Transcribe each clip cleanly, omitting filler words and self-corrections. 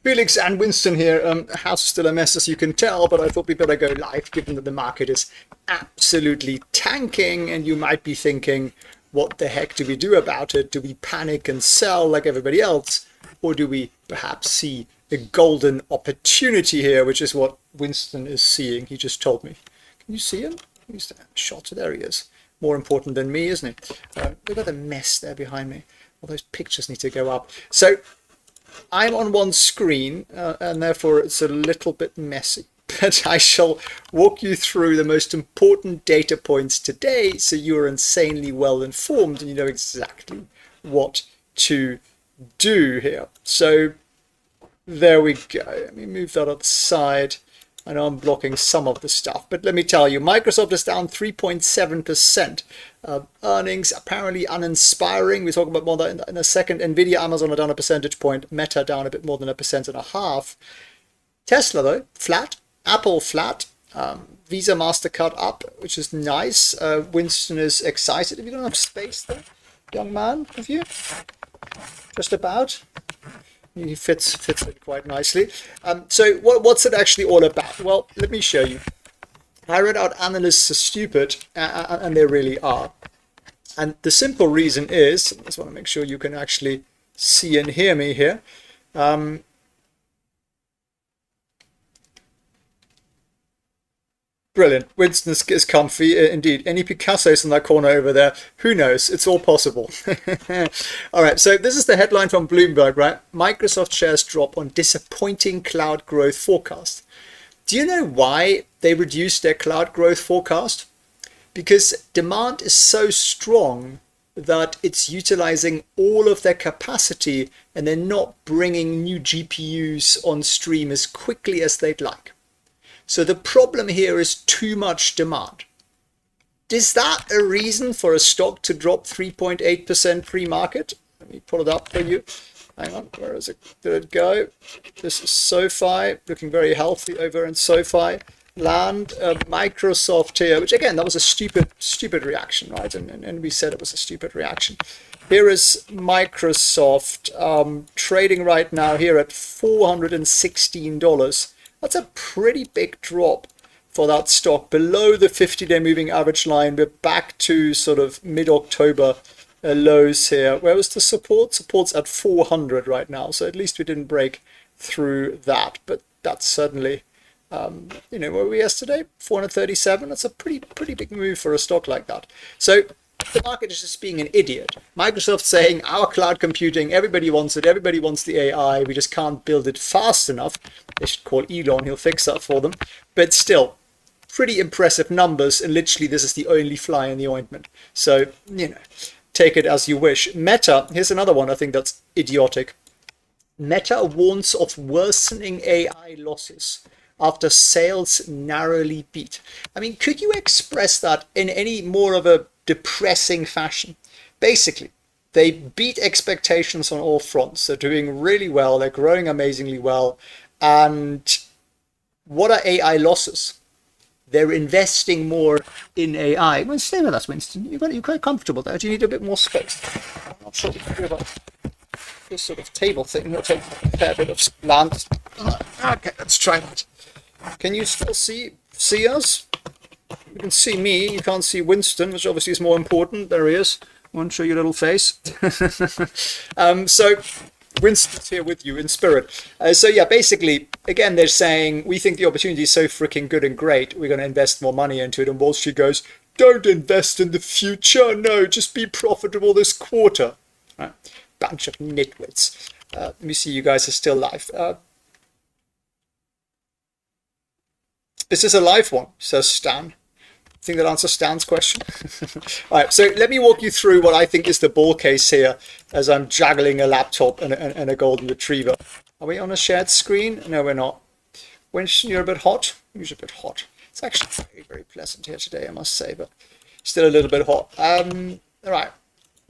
Felix and Winston here. House is still a mess, as you can tell, but I thought we better go live, given that the market is absolutely tanking, and you might be thinking, what the heck do we do about it? Do we panic and sell like everybody else, or do we perhaps see a golden opportunity here, which is what Winston is seeing? He just told me. Can you see him? He's shot. There he is. More important than me, isn't it? Look at the mess there behind me. All those pictures need to go up. So I'm on one screen, and therefore it's a little bit messy. But I shall walk you through the most important data points today, so you're insanely well informed and you know exactly what to do here. So there we go. Let me move that on the side. I know I'm blocking some of the stuff, but let me tell you, Microsoft is down 3.7%. Earnings apparently uninspiring. We'll talk about more that in a second. Nvidia, Amazon are down a percentage point. Meta down a bit more than 1.5%. Tesla though, flat. Apple flat. Visa, MasterCard up, which is nice. Winston is excited. Have you got enough space there, young man? Have you? Just about. He fits it quite nicely. So what's it actually all about? Well, let me show you. I read out analysts are stupid, and they really are. And the simple reason is, I just want to make sure you can actually see and hear me here. Brilliant. Winston is comfy indeed. Any Picassos in that corner over there? Who knows? It's all possible. All right. So this is the headline from Bloomberg, right? Microsoft shares drop on disappointing cloud growth forecast. Do you know why they reduced their cloud growth forecast? Because demand is so strong that it's utilizing all of their capacity and they're not bringing new GPUs on stream as quickly as they'd like. So the problem here is too much demand. Is that a reason for a stock to drop 3.8% pre-market? Let me pull it up for you. Hang on, where is it? Did it go? This is SoFi, looking very healthy over in SoFi land. Microsoft here, which again, that was a stupid reaction, right? And we said it was a stupid reaction. Here is Microsoft trading right now here at $416. That's a pretty big drop for that stock, below the 50-day moving average line. We're back to sort of mid-October lows here. Where was the support? Support's at 400 right now, so at least we didn't break through that. But that's certainly, you know, where were we yesterday? 437. That's a pretty big move for a stock like that. So the market is just being an idiot. Microsoft saying our cloud computing, everybody wants it, everybody wants the AI, we just can't build it fast enough. They should call Elon, he'll fix that for them. But still, pretty impressive numbers, and literally this is the only fly in the ointment. So, you know, take it as you wish. Meta, here's another one I think that's idiotic. Meta warns of worsening AI losses after sales narrowly beat. I mean, could you express that in any more of a depressing fashion? Basically, they beat expectations on all fronts. They're doing really well. They're growing amazingly well. And what are AI losses? They're investing more in AI. Well, stay with us, Winston. You're quite comfortable there. Do you need a bit more space? I'm not sure what to do about this sort of table thing. It'll take a fair bit of land. Okay, let's try that. Can you still see us? You can see me, you can't see Winston, which obviously is more important. There he is. I want to show you a little face. So Winston's here with you in spirit. So yeah, basically, again, they're saying, we think the opportunity is so freaking good and great, we're going to invest more money into it. And Wall Street goes, don't invest in the future. No, just be profitable this quarter. Right. Bunch of nitwits. Let me see, you guys are still live. Is this a live one? Says Stan. I think that answers Stan's question. All right, so let me walk you through what I think is the bull case here as I'm juggling a laptop and a golden retriever. Are we on a shared screen? No, we're not. Winston, you're a bit hot. You're a bit hot. It's actually very, very pleasant here today, I must say, but still a little bit hot. All right,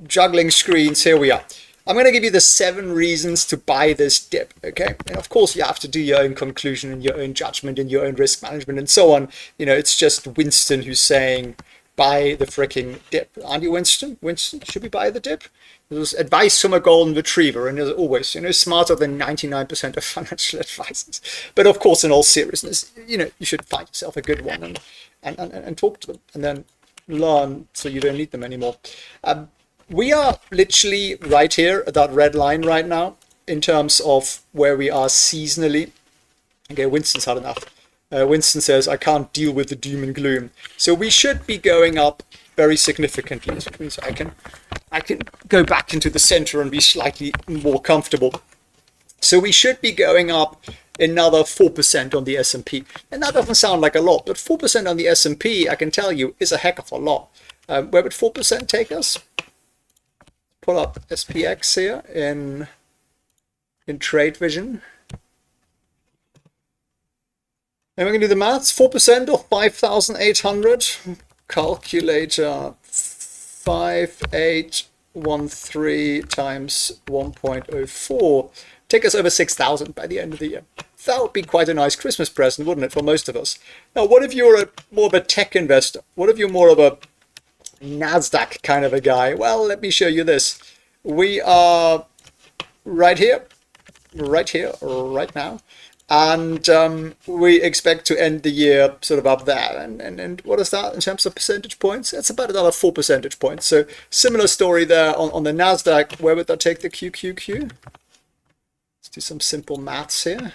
juggling screens, here we are. I'm going to give you the 7 reasons to buy this dip, okay? And of course, you have to do your own conclusion and your own judgment and your own risk management and so on. You know, it's just Winston who's saying, buy the freaking dip. Aren't you, Winston? Winston, should we buy the dip? This was advice from a golden retriever, and as always, smarter than 99% of financial advisors. But of course, in all seriousness, you should find yourself a good one and talk to them, and then learn so you don't need them anymore. We are literally right here at that red line right now in terms of where we are seasonally. Okay, Winston's had enough. Winston says, I can't deal with the doom and gloom. So we should be going up very significantly, which means I can go back into the center and be slightly more comfortable. So we should be going up another 4% on the S&P. And that doesn't sound like a lot, but 4% on the S&P, I can tell you, is a heck of a lot. Where would 4% take us? Pull up SPX here in Trade Vision. And we're going to do the maths. 4% of 5,800. Calculator 5813 times 1.04. Take us over 6,000 by the end of the year. That would be quite a nice Christmas present, wouldn't it, for most of us? Now, what if you're more of a tech investor? What if you're more of a NASDAQ kind of a guy? Well, let me show you this. We are right here, right now. And we expect to end the year sort of up there. And what is that in terms of percentage points? It's about another 4 percentage points. So similar story there on the NASDAQ. Where would that take the QQQ? Let's do some simple maths here.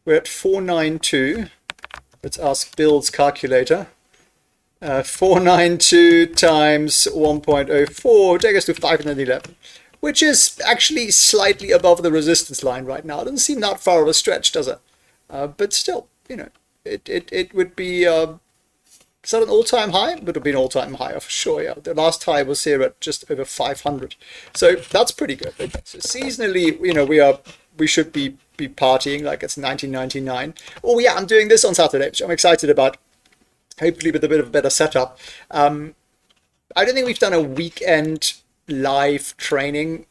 We're at 492. Let's ask Bill's calculator. 492 times 1.04 take us to 511. Which is actually slightly above the resistance line right now. It doesn't seem that far of a stretch, does it? But still, it would be, is that an all-time high? It would be an all-time high for sure, yeah. The last high was here at just over 500. So that's pretty good. So seasonally, we should be partying like it's 1999. Oh yeah, I'm doing this on Saturday, which I'm excited about. Hopefully with a bit of a better setup. I don't think we've done a weekend live training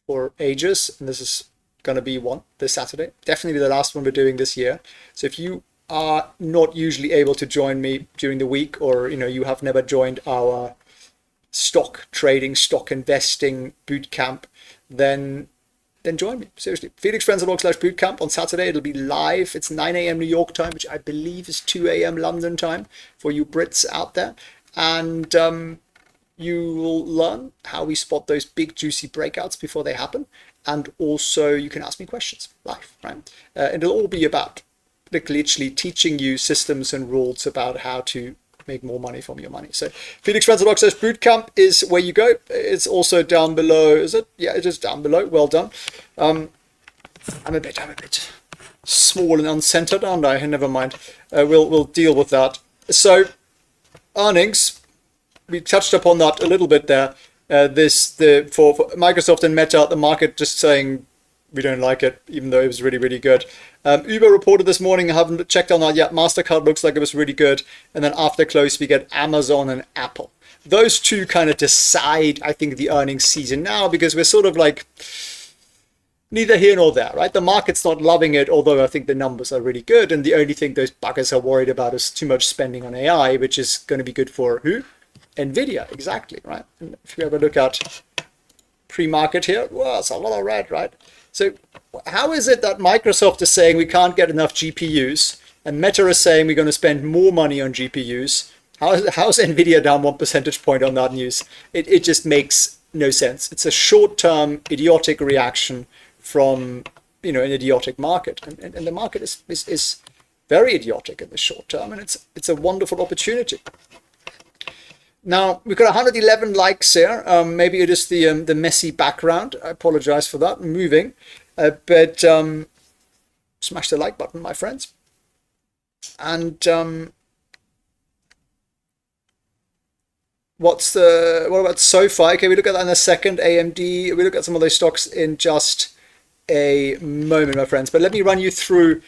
for ages, and this is going to be one this Saturday, definitely the last one we're doing this year. So if you are not usually able to join me during the week, or you have never joined our stock trading, stock investing bootcamp, then join me, seriously. felixprehn.org/bootcamp on Saturday. It'll be live. It's 9 a.m. New York time, which I believe is 2 a.m. London time for you Brits out there. And you will learn how we spot those big juicy breakouts before they happen, and also you can ask me questions live, right? And it'll all be about literally teaching you systems and rules about how to make more money from your money. So felixprehn.org/bootcamp is where you go. It's also down below. Is it? Yeah, it is down below. Well done. I'm a bit small and uncentered, aren't I? Never mind. We'll deal with that. So earnings. We touched upon that a little bit there. For Microsoft and Meta, the market just saying we don't like it, even though it was really, really good. Uber reported this morning. I haven't checked on that yet. MasterCard looks like it was really good. And then after close, we get Amazon and Apple. Those two kind of decide, I think, the earnings season now, because we're sort of like neither here nor there, right? The market's not loving it, although I think the numbers are really good. And the only thing those buggers are worried about is too much spending on AI, which is going to be good for who? NVIDIA, exactly, right? And if you ever look at pre-market here, well, it's a lot of red, right? So how is it that Microsoft is saying we can't get enough GPUs, and Meta is saying we're going to spend more money on GPUs? How's NVIDIA down 1 percentage point on that news? It just makes no sense. It's a short-term idiotic reaction from an idiotic market, and the market is very idiotic in the short term, and it's a wonderful opportunity. Now, we've got 111 likes here. Maybe it is the messy background. I apologize for that. I'm moving. But smash the like button, my friends. And what about SoFi? Okay, we look at that in a second. AMD. We look at some of those stocks in just a moment, my friends. But let me run you through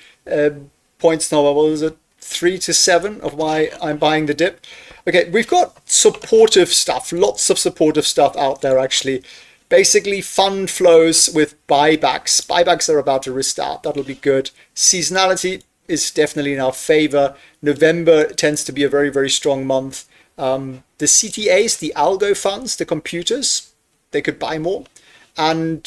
points now. What is it? 3 to 7 of why I'm buying the dip. Okay, we've got supportive stuff, lots of supportive stuff out there actually. Basically fund flows with buybacks. Buybacks are about to restart. That'll be good. Seasonality is definitely in our favor. November tends to be a very, very strong month. The CTAs, the algo funds, the computers, they could buy more. And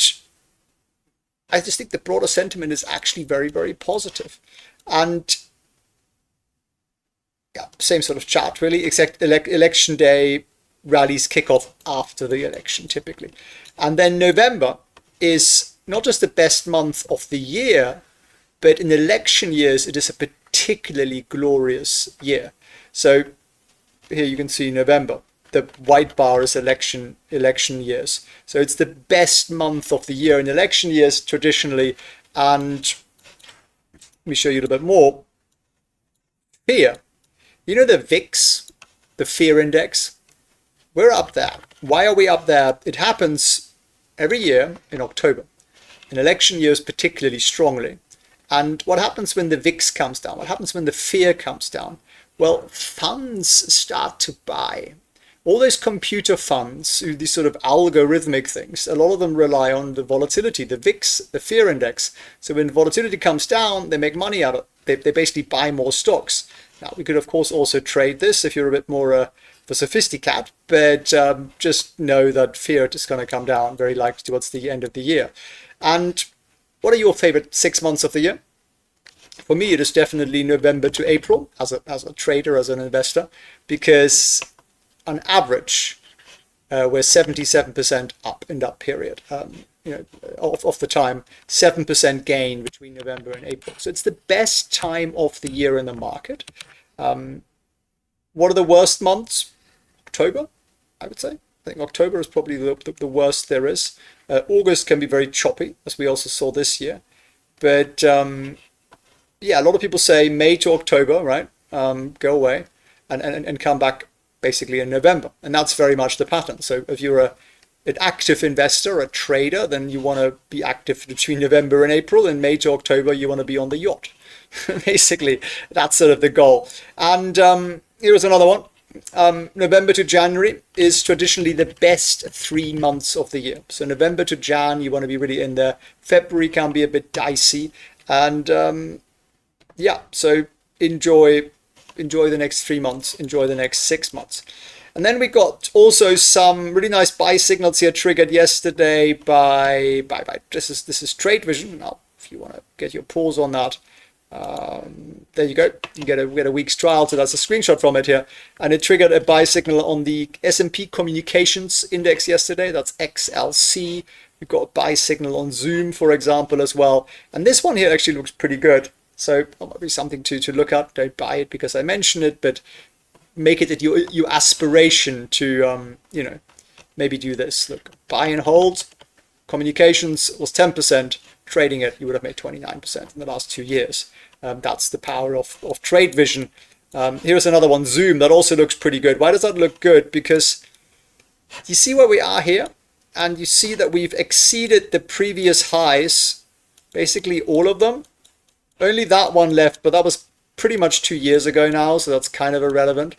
I just think the broader sentiment is actually very, very positive. And yeah, same sort of chart really, except election day rallies kick off after the election typically. And then November is not just the best month of the year, but in election years, it is a particularly glorious year. So here you can see November. The white bar is election years. So it's the best month of the year in election years traditionally. And let me show you a little bit more. Fear. You know the VIX, the fear index? We're up there. Why are we up there? It happens every year in October. In election years particularly strongly. And what happens when the VIX comes down? What happens when the fear comes down? Well, funds start to buy. All those computer funds, these sort of algorithmic things, a lot of them rely on the volatility, the VIX, the fear index. So when volatility comes down, they make money out of it. They basically buy more stocks. Now, we could, of course, also trade this if you're a bit more the sophisticated, but just know that fear is going to come down very likely towards the end of the year. And what are your favorite 6 months of the year? For me, it is definitely November to April as a trader, as an investor, because on average, we're 77% up in that period. Of the time, 7% gain between November and April. So it's the best time of the year in the market. What are the worst months? October, I would say. I think October is probably the worst there is. August can be very choppy, as we also saw this year. But yeah, a lot of people say May to October, right? Go away and come back basically in November. And that's very much the pattern. So if you're an active investor, a trader, then you want to be active between November and April. And May to October, you want to be on the yacht. Basically, that's sort of the goal. And here's another one. November to January is traditionally the best 3 months of the year. So November to Jan, you want to be really in there. February can be a bit dicey. And yeah, so enjoy the next 3 months, enjoy the next 6 months. And then we got also some really nice buy signals here triggered yesterday by this is Trade Vision. Now, if you want to get your pause on that, there you go. You get a week's trial. So that's a screenshot from it here, and it triggered a buy signal on the S&P Communications Index yesterday. That's XLC. We've got a buy signal on Zoom, for example, as well. And this one here actually looks pretty good. So that might be something to look at. Don't buy it because I mentioned it, but make it your aspiration to maybe do this. Look, buy and hold. Communications was 10%. Trading it, you would have made 29% in the last 2 years. That's the power of Trade Vision. Here's another one, Zoom, that also looks pretty good. Why does that look good? Because you see where we are here, and you see that we've exceeded the previous highs, basically all of them. Only that one left, but that was pretty much 2 years ago now, so that's kind of irrelevant.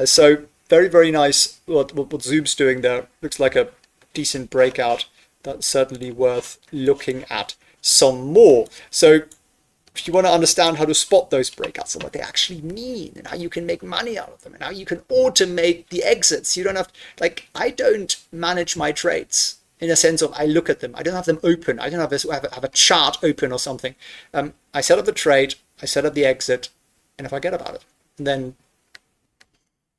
So very, very nice what Zoom's doing there. Looks like a decent breakout. That's certainly worth looking at some more. So if you want to understand how to spot those breakouts and what they actually mean and how you can make money out of them and how you can automate the exits, you don't have I don't manage my trades in a sense of I look at them. I don't have them open. I don't have a chart open or something. I set up the trade, I set up the exit, and I forget about it. And then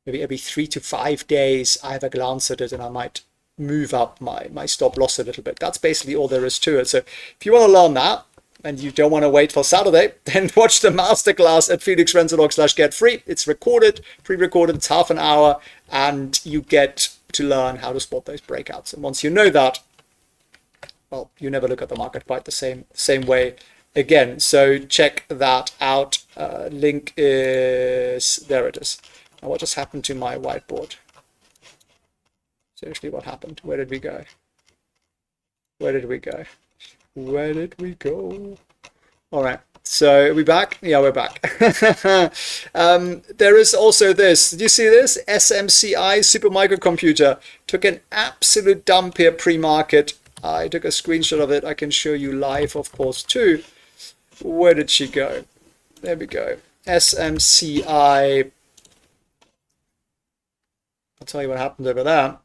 maybe every 3 to 5 days, I have a glance at it and I might move up my stop loss a little bit. That's basically all there is to it. So if you want to learn that and you don't want to wait for Saturday, then watch the masterclass at felixprehn.org/get free. It's recorded, pre-recorded, it's half an hour, and you get to learn how to spot those breakouts. And once you know that, well, you never look at the market quite the same way again. So check that out. Link is there. It is. Now what just happened to my whiteboard? Seriously, what happened? Where did we go? Where did we go? Where did we go? All right. So are we back? Yeah, we're back. There is also this. Did you see this? SMCI supermicrocomputer took an absolute dump here pre-market. I took a screenshot of it. I can show you live, of course, too. Where did she go? There we go. SMCI. I'll tell you what happened over there.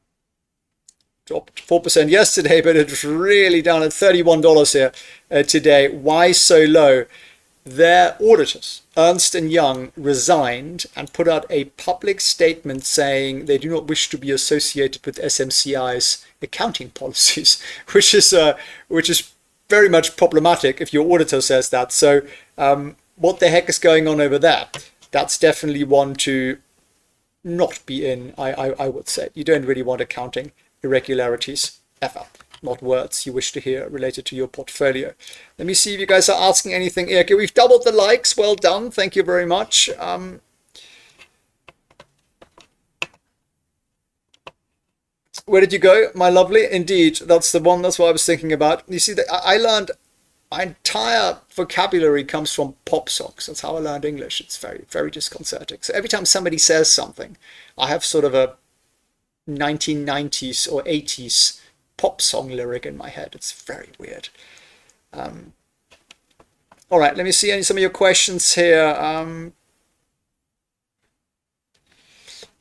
Dropped 4% yesterday, but it's really down at $31 here today. Why so low? Their auditors, Ernst & Young, resigned and put out a public statement saying they do not wish to be associated with SMCI's accounting policies, which is very much problematic if your auditor says that. So what the heck is going on over there? That's definitely one to not be in, I would say. You don't really want accounting irregularities ever. Not words you wish to hear related to your portfolio. Let me see if you guys are asking anything here. Okay, we've doubled the likes. Well done. Thank you very much. Where did you go, my lovely? Indeed, that's the one. That's what I was thinking about. You see, I learned my entire vocabulary comes from pop songs. That's how I learned English. It's very, very disconcerting. So every time somebody says something, I have sort of a 1990s or 80s pop song lyric in my head. It's very weird. All right, let me see some of your questions here.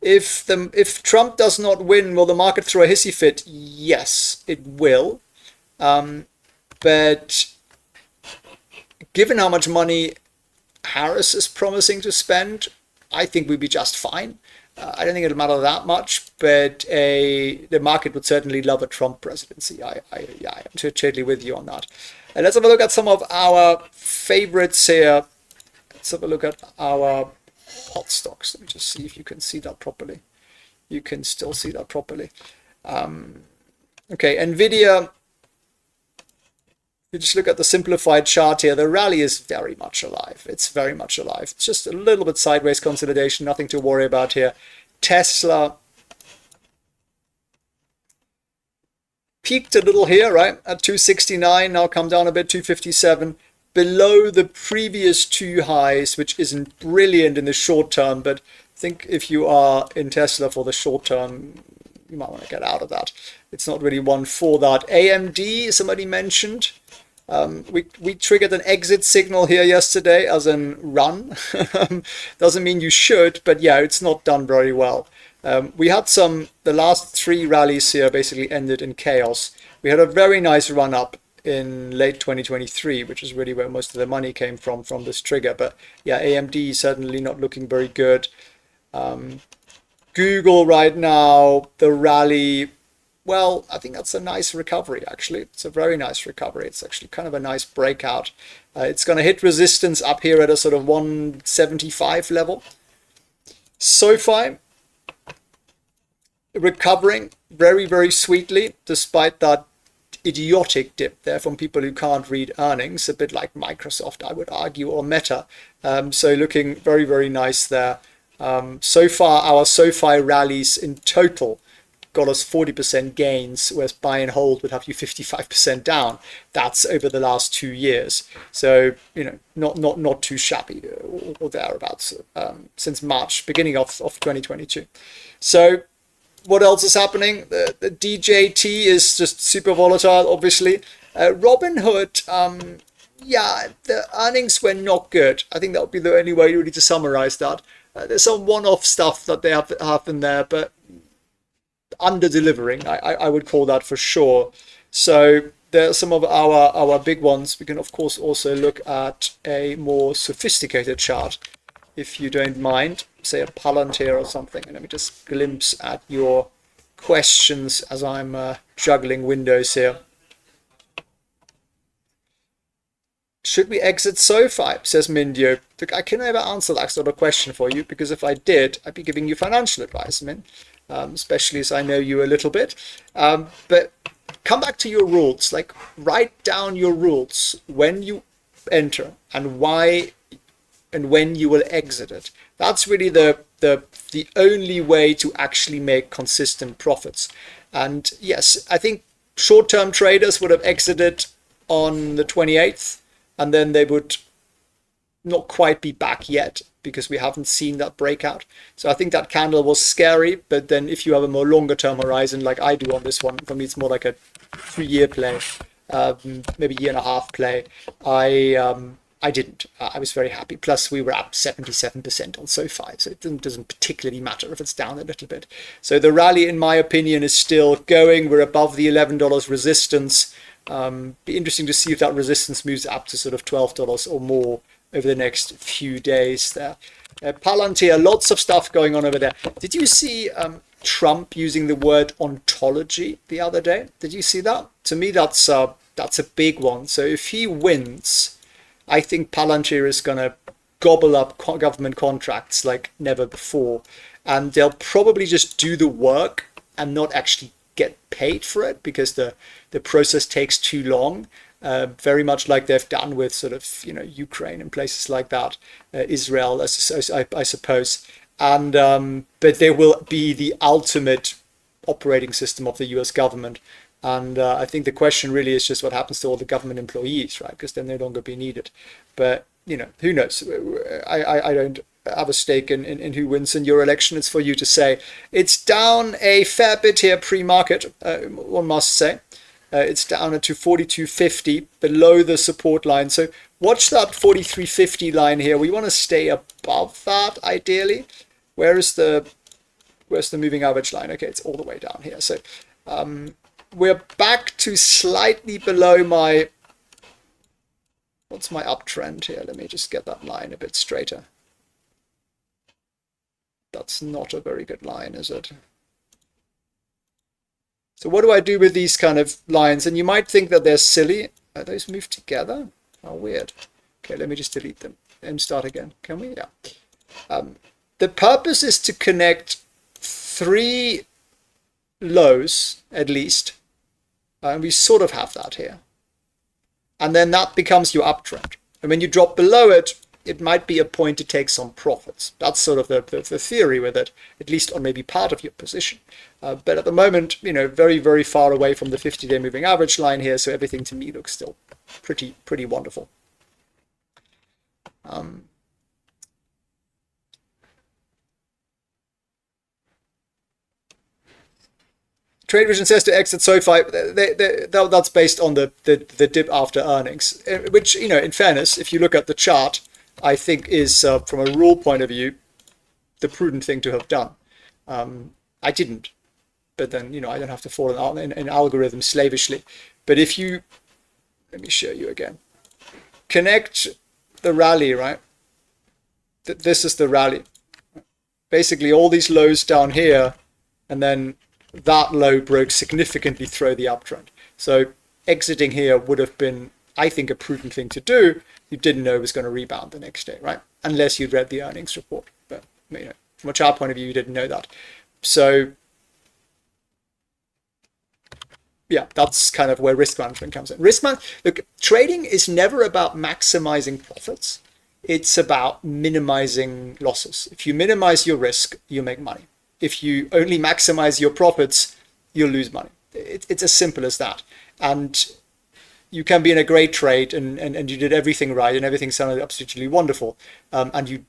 If Trump does not win, will the market throw a hissy fit? Yes, it will. But given how much money Harris is promising to spend, I think we'd be just fine. I don't think it'll matter that much, but the market would certainly love a Trump presidency. I'm totally with you on that. And let's have a look at some of our favorites here. Let's have a look at our hot stocks. Let me just see if you can see that properly. You can still see that properly. Okay, NVIDIA. You just look at the simplified chart here. The rally is very much alive. It's very much alive. It's just a little bit sideways consolidation. Nothing to worry about here. Tesla peaked a little here, right? At 269. Now come down a bit, 257. Below the previous two highs, which isn't brilliant in the short term. But I think if you are in Tesla for the short term, you might want to get out of that. It's not really one for that. AMD, somebody mentioned. We triggered an exit signal here yesterday, as in run. Doesn't mean you should, but yeah, it's not done very well. We had the last three rallies here basically ended in chaos. We had a very nice run up in late 2023, which is really where most of the money came from this trigger. But yeah, AMD is certainly not looking very good. Google right now, the rally, well, I think that's a nice recovery, actually. It's a very nice recovery. It's actually kind of a nice breakout. It's going to hit resistance up here at a sort of 175 level. SoFi, recovering very, very sweetly, despite that idiotic dip there from people who can't read earnings, a bit like Microsoft, I would argue, or Meta. So looking very, very nice there. So far, our SoFi rallies in total got us 40% gains, whereas buy and hold would have you 55% down. That's over the last 2 years. So, you know, not too shabby or thereabouts since March, beginning of 2022. So what else is happening? The DJT is just super volatile, obviously. Robinhood, yeah, the earnings were not good. I think that would be the only way really to summarize that. There's some one-off stuff that they have in there, but under-delivering, I would call that for sure. So there are some of our big ones. We can, of course, also look at a more sophisticated chart, if you don't mind, say a Palantir or something. And let me just glimpse at your questions as I'm juggling windows here. Should we exit SoFi, says Mindio. Look, I can never answer that sort of question for you, because if I did, I'd be giving you financial advice, Min. Especially as I know you a little bit. But come back to your rules. Like, write down your rules when you enter and why and when you will exit it. That's really the only way to actually make consistent profits. And yes, I think short-term traders would have exited on the 28th, and then they would not quite be back yet, because we haven't seen that breakout. So I think that candle was scary, but then if you have a more longer term horizon like I do on this one, for me it's more like a 3-year play, maybe 1.5 year play. I didn't. I was very happy. Plus, we were up 77% on SoFi, so it doesn't particularly matter if it's down a little bit. So the rally, in my opinion, is still going. We're above the $11 resistance. Be interesting to see if that resistance moves up to sort of $12 or more over the next few days there. Palantir, lots of stuff going on over there. Did you see Trump using the word ontology the other day? Did you see that? To me, that's a big one. So if he wins, I think Palantir is going to gobble up government contracts like never before. And they'll probably just do the work and not actually get paid for it because the process takes too long. Very much like they've done with sort of, Ukraine and places like that, Israel, I suppose. And but they will be the ultimate operating system of the US government. And I think the question really is just what happens to all the government employees, right? Because they'll no longer be needed. But, who knows? I don't have a stake in who wins in your election. It's for you to say. It's down a fair bit here pre-market, one must say. It's down to 42.50 below the support line. So watch that 43.50 line here. We want to stay above that ideally. Where's the moving average line? Okay, it's all the way down here. So we're back to slightly below my, what's my uptrend here? Let me just get that line a bit straighter. That's not a very good line, is it? So what do I do with these kind of lines? And you might think that they're silly. Are those moved together? How weird. Okay, let me just delete them and start again. Can we? Yeah. The purpose is to connect 3 lows at least. And we sort of have that here. And then that becomes your uptrend. And when you drop below it, it might be a point to take some profits. That's sort of the theory with it, at least on maybe part of your position. But at the moment, very, very far away from the 50-day moving average line here. So everything to me looks still pretty wonderful. Trade Vision says to exit SoFi. That's based on the dip after earnings, which, in fairness, if you look at the chart, I think is, from a rule point of view, the prudent thing to have done. I didn't. But then, I don't have to fall in algorithms slavishly. But if you, let me show you again. Connect the rally, right? This is the rally. Basically, all these lows down here, and then that low broke significantly through the uptrend. So exiting here would have been, I think, a prudent thing to do. You didn't know it was going to rebound the next day, right? Unless you'd read the earnings report. But from a chart point of view, you didn't know that. So yeah, that's kind of where risk management comes in. Look, trading is never about maximizing profits. It's about minimizing losses. If you minimize your risk, you make money. If you only maximize your profits, you'll lose money. It's as simple as that. And you can be in a great trade and you did everything right and everything sounded absolutely wonderful, and you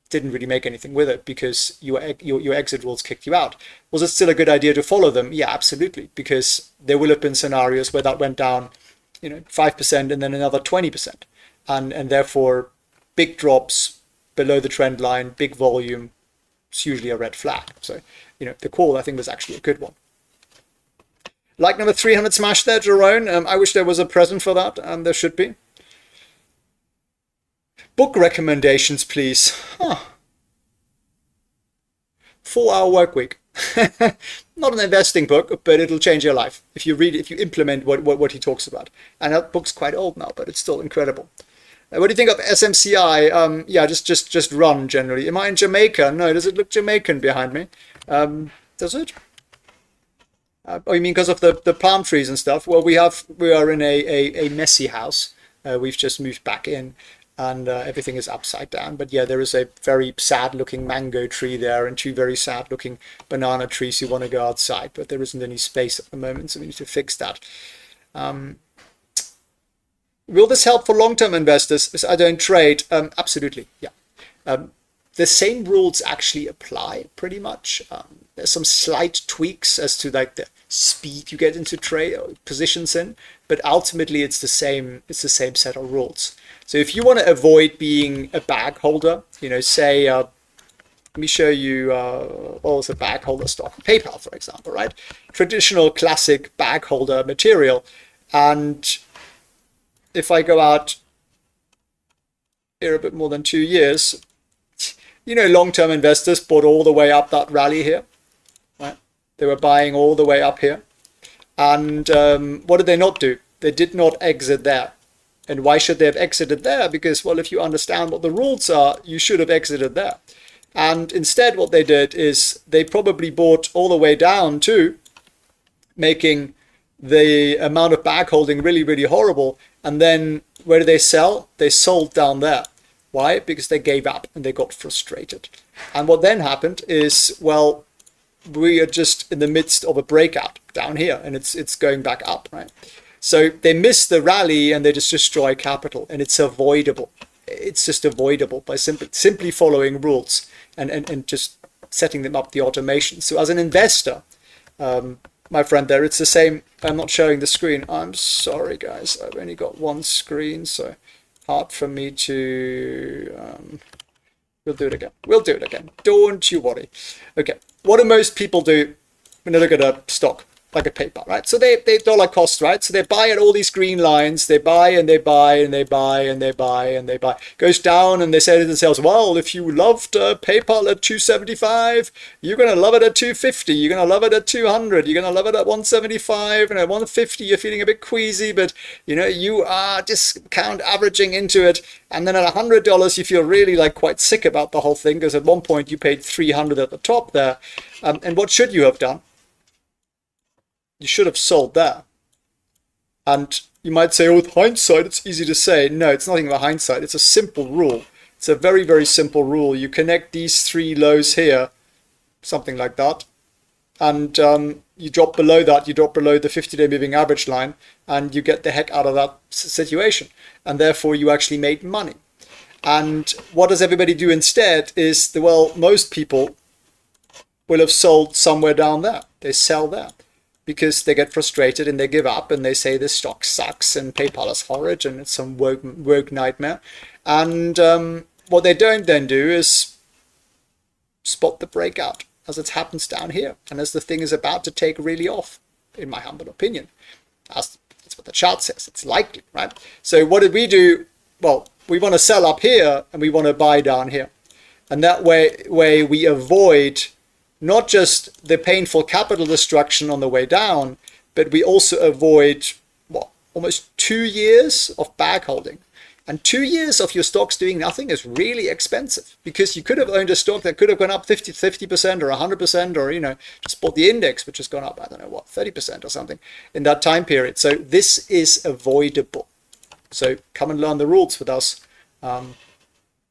didn't really make anything with it because your exit rules kicked you out. Was it still a good idea to follow them? Yeah, absolutely, because there will have been scenarios where that went down 5% and then another 20%, and therefore big drops below the trend line, big volume, it's usually a red flag. So the call, I think, was actually a good one. Like number 300 smash there, Jerome. I wish there was a present for that, and there should be. Book recommendations, please. 4-hour work week. Not an investing book, but it'll change your life if you read, if you implement what he talks about. And that book's quite old now, but it's still incredible. What do you think of SMCI? Yeah, just run generally. Am I in Jamaica? No, does it look Jamaican behind me? Does it? Oh, you mean because of the palm trees and stuff? Well, we are in a messy house. We've just moved back in, and everything is upside down. But yeah, there is a very sad-looking mango tree there, and 2 very sad-looking banana trees who want to go outside. But there isn't any space at the moment, so we need to fix that. Will this help for long-term investors? I don't trade. Absolutely, yeah. the same rules actually apply pretty much. There's some slight tweaks as to like the speed you get into trade or positions in, but ultimately it's the same set of rules. So if you want to avoid being a bag holder, say let me show you what was a bag holder stock, PayPal for example, right? Traditional classic bag holder material. And if I go out here a bit more than 2 years, long-term investors bought all the way up that rally here, right? They were buying all the way up here. And what did they not do? They did not exit there. And why should they have exited there? Because, well, if you understand what the rules are, you should have exited there. And instead what they did is they probably bought all the way down too, making the amount of bag holding really, really horrible. And then where did they sell? They sold down there. Why? Because they gave up and they got frustrated. And what then happened is, well, we are just in the midst of a breakout down here and it's going back up, right? So they miss the rally and they just destroy capital, and it's avoidable. It's just avoidable by simply following rules and just setting them up, the automation. So as an investor, my friend there, it's the same. I'm not showing the screen. I'm sorry, guys. I've only got one screen, so hard for me to... We'll do it again. We'll do it again. Don't you worry. Okay. What do most people do when they look at a stock like a PayPal, right? So they dollar cost, right? So they buy at all these green lines. They buy and they buy and they buy and they buy and they buy. Goes down and they say to themselves, well, if you loved PayPal at 275, you're going to love it at 250. You're going to love it at 200. You're going to love it at 175. And at 150, you're feeling a bit queasy, but you are discount averaging into it. And then at $100, you feel really like quite sick about the whole thing, because at one point you paid 300 at the top there. And what should you have done? You should have sold there. And you might say, oh, with hindsight, it's easy to say. No, it's nothing about hindsight. It's a simple rule. It's a very, very simple rule. You connect these three lows here, something like that. And you drop below that. You drop below the 50-day moving average line, and you get the heck out of that situation. And therefore, you actually made money. And what does everybody do instead is, well, most people will have sold somewhere down there. They sell there, because they get frustrated and they give up and they say this stock sucks and PayPal is horrid and it's some woke nightmare. And what they don't then do is spot the breakout as it happens down here and as the thing is about to take really off, in my humble opinion. That's what the chart says. It's likely, right? So what did we do? Well, we want to sell up here and we want to buy down here. And that way we avoid not just the painful capital destruction on the way down, but we also avoid almost 2 years of bag holding. And 2 years of your stocks doing nothing is really expensive, because you could have owned a stock that could have gone up 50% or 100%, or just bought the index, which has gone up, I don't know what, 30% or something in that time period. So this is avoidable. So come and learn the rules with us. Come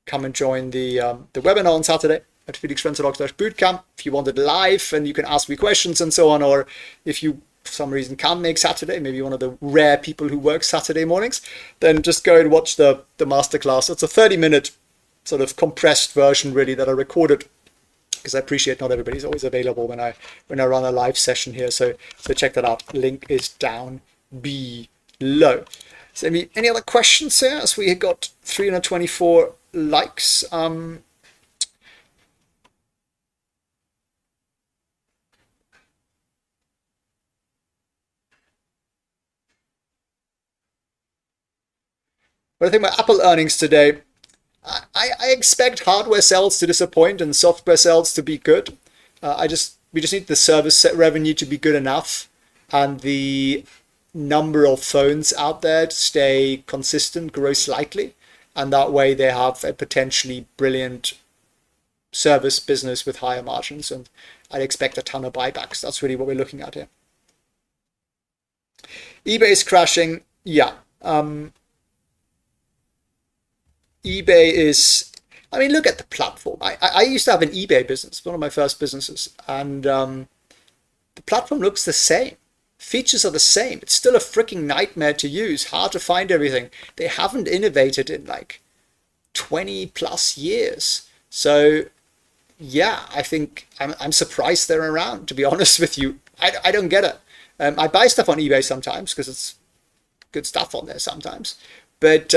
and join the webinar on Saturday at felixprehn.com/bootcamp if you want it live, and you can ask me questions and so on. Or if you for some reason can't make Saturday, maybe one of the rare people who work Saturday mornings, then just go and watch the masterclass. It's a 30-minute sort of compressed version really that I recorded, because I appreciate not everybody's always available when I run a live session here. So check that out. Link is down below. So any other questions here, as we got 324 likes? But I think my Apple earnings today, I expect hardware sales to disappoint and software sales to be good. We just need the service revenue to be good enough, and the number of phones out there to stay consistent, grow slightly, and that way they have a potentially brilliant service business with higher margins, and I'd expect a ton of buybacks. That's really what we're looking at here. eBay is crashing. Yeah. eBay is, look at the platform. I used to have an eBay business, one of my first businesses, and the platform looks the same. Features are the same. It's still a freaking nightmare to use, hard to find everything. They haven't innovated in like 20 plus years. So yeah, I think I'm surprised they're around, to be honest with you. I don't get it. I buy stuff on eBay sometimes because it's good stuff on there sometimes. But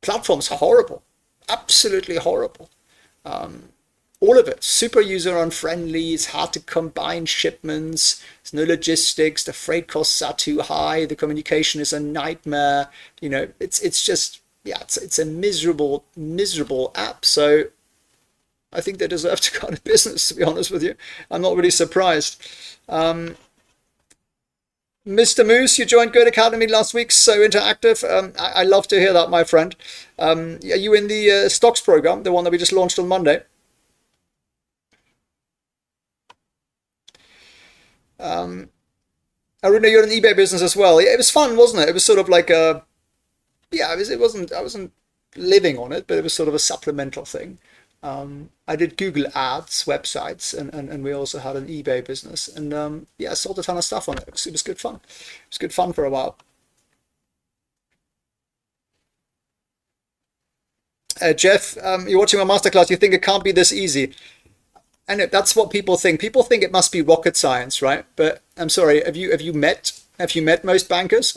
platforms are horrible. Absolutely horrible. All of it. Super user unfriendly. It's hard to combine shipments. There's no logistics. The freight costs are too high. The communication is a nightmare. You know, it's just, yeah, it's a miserable app. So I think they deserve to go out of business, to be honest with you. I'm not really surprised. Mr. Moose, you joined Goat Academy last week, so interactive. I love to hear that, my friend. Are you in the stocks program, the one that we just launched on Monday? Aruna, you're in the eBay business as well. Yeah, it was fun, wasn't it? It was sort of like a, yeah, I wasn't living on it, but it was sort of a supplemental thing. I did Google Ads websites, and we also had an eBay business, and yeah, I sold a ton of stuff on it. It was good fun. It was good fun for a while. Jeff, you're watching my masterclass. You think it can't be this easy? I know that's what people think. People think it must be rocket science, right? But I'm sorry. Have you met most bankers?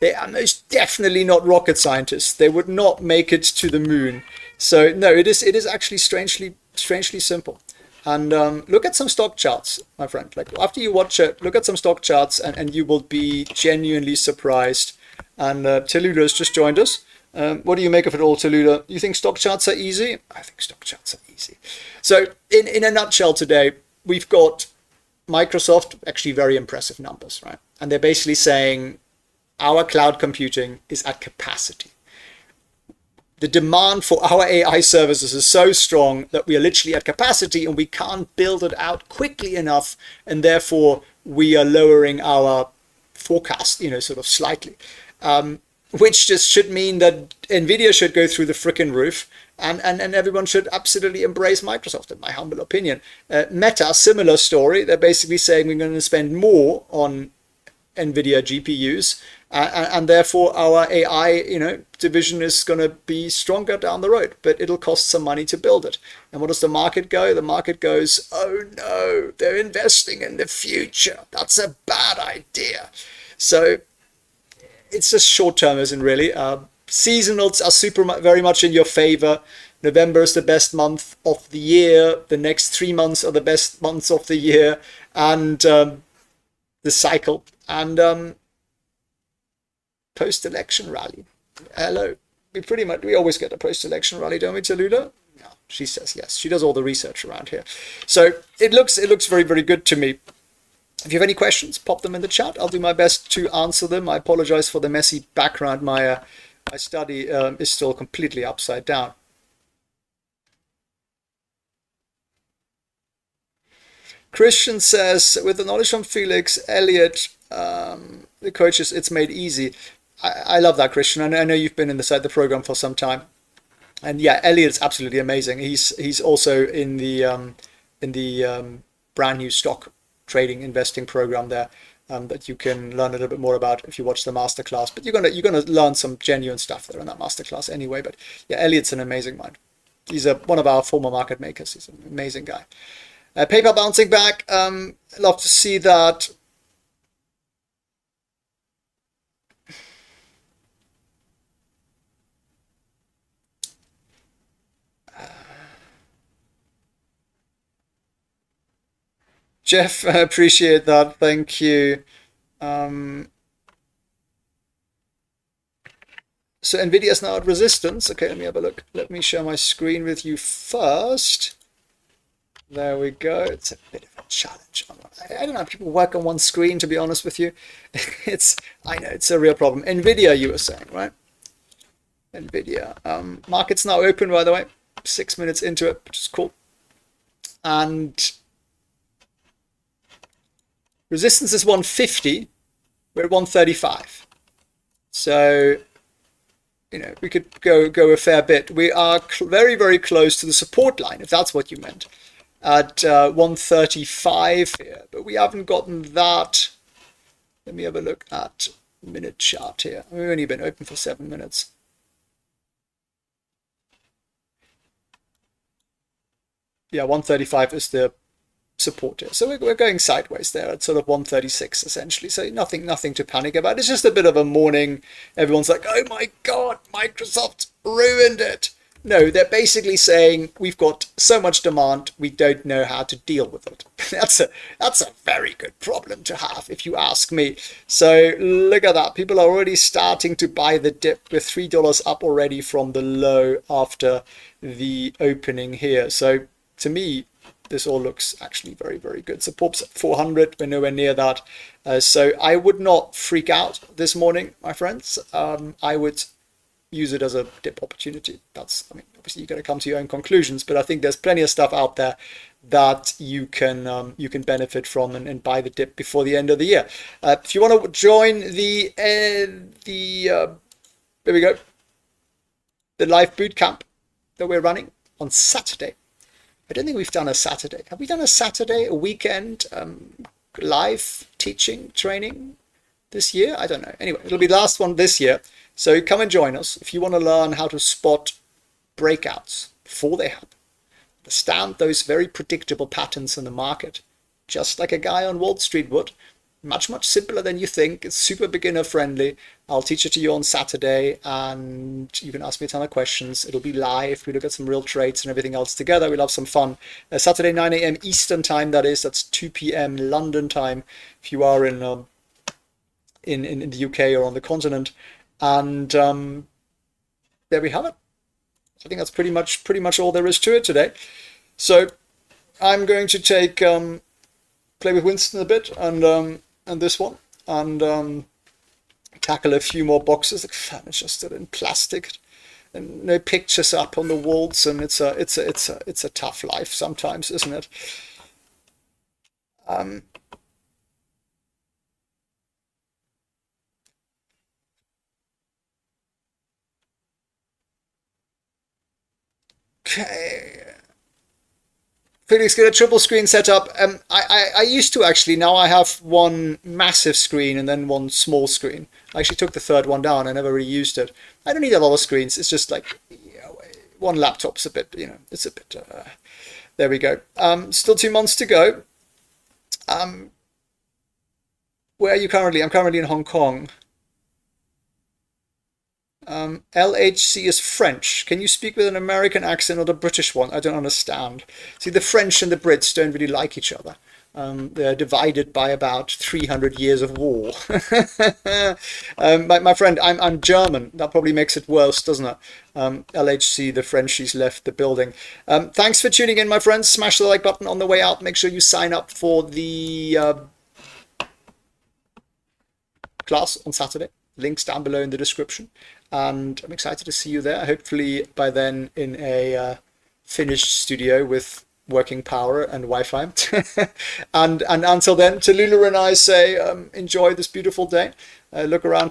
They are most definitely not rocket scientists. They would not make it to the moon. So no, it is actually strangely simple. And look at some stock charts, my friend. Like after you watch it, look at some stock charts, and you will be genuinely surprised. And Taluda has just joined us. What do you make of it all, Taluda? You think stock charts are easy? I think stock charts are easy. So in a nutshell today, we've got Microsoft, actually very impressive numbers, right? And they're basically saying our cloud computing is at capacity. The demand for our AI services is so strong that we are literally at capacity and we can't build it out quickly enough. And therefore we are lowering our forecast, sort of slightly. Which just should mean that NVIDIA should go through the frickin' roof, and everyone should absolutely embrace Microsoft, in my humble opinion. Meta, similar story. They're basically saying we're going to spend more on NVIDIA GPUs, and therefore our AI, division is going to be stronger down the road, but it'll cost some money to build it. And what does the market go? The market goes, oh no, they're investing in the future. That's a bad idea. So it's just short-termism, really. Seasonals are very much in your favor. November is the best month of the year. The next 3 months are the best months of the year, and the cycle. And post-election rally. Hello. We always get a post-election rally, don't we, Taluda? No, she says yes. She does all the research around here. So it looks very, very good to me. If you have any questions, pop them in the chat. I'll do my best to answer them. I apologize for the messy background. My study is still completely upside down. Christian says, with the knowledge from Felix, Elliot, the coaches, it's made easy. I love that, Christian. I know you've been inside the program for some time. And yeah, Elliot's absolutely amazing. He's also in the brand new stock trading investing program there that you can learn a little bit more about if you watch the masterclass. But you're gonna learn some genuine stuff there in that masterclass anyway. But yeah, Elliot's an amazing mind. He's one of our former market makers. He's an amazing guy. PayPal bouncing back. Love to see that. Jeff, I appreciate that. Thank you. So NVIDIA is now at resistance. Okay, let me have a look. Let me share my screen with you first. There we go. It's a bit of a challenge. I don't know. People work on one screen, to be honest with you. I know it's a real problem. NVIDIA, you were saying, right? NVIDIA. Market's now open, by the way. 6 minutes into it, which is cool. And resistance is 150. We're at 135. So, we could go a fair bit. We are very, very close to the support line, if that's what you meant, at 135 here. But we haven't gotten that. Let me have a look at minute chart here. We've only been open for 7 minutes. yeah, 135 is the support here. So we're going sideways there at sort of 136 essentially. So nothing to panic about. It's just a bit of a morning. Everyone's like, oh my God, Microsoft ruined it. No, they're basically saying we've got so much demand, we don't know how to deal with it. That's a very good problem to have, if you ask me. So look at that. People are already starting to buy the dip with $3 up already from the low after the opening here. So to me, this all looks actually very, very good. Support's at 400. We're nowhere near that. So I would not freak out this morning, my friends. I would use it as a dip opportunity. I mean, obviously you're going to come to your own conclusions, but I think there's plenty of stuff out there that you can benefit from and buy the dip before the end of the year. If you want to join the there we go, the live bootcamp that we're running on Saturday. I don't think we've done a Saturday. Have we done a Saturday, a weekend live teaching training this year? I don't know. Anyway, it'll be the last one this year. So come and join us if you want to learn how to spot breakouts before they happen. Understand those very predictable patterns in the market, just like a guy on Wall Street would. Much simpler than you think. It's super beginner friendly. I'll teach it to you on Saturday and you can ask me a ton of questions. It'll be live. We look at some real trades and everything else together. We'll have some fun. Saturday 9 a.m. Eastern time, that's 2 p.m. London time if you are in the UK or on the continent. And there we have it. I think that's pretty much all there is to it today. So I'm going to take play with Winston a bit and this one and tackle a few more boxes. The fan is just still in plastic and no pictures up on the walls, and it's a tough life sometimes, isn't it? Okay. Felix, get a triple screen set up. I used to actually. Now I have one massive screen and then one small screen. I actually took the third one down. I never really used it. I don't need a lot of screens. It's just like, one laptop's a bit, it's a bit. There we go. Still 2 months to go. Where are you currently? I'm currently in Hong Kong. LHC is French. Can you speak with an American accent or a British one? I don't understand. See, the French and the Brits don't really like each other. They're divided by about 300 years of war. My friend, I'm German. That probably makes it worse, doesn't it? LHC, the Frenchies left the building. Thanks for tuning in, my friends. Smash the like button on the way out. Make sure you sign up for the class on Saturday. Links down below in the description. And I'm excited to see you there. Hopefully by then in a finished studio with working power and Wi-Fi. and until then, to Lulu and I say, enjoy this beautiful day. Look around for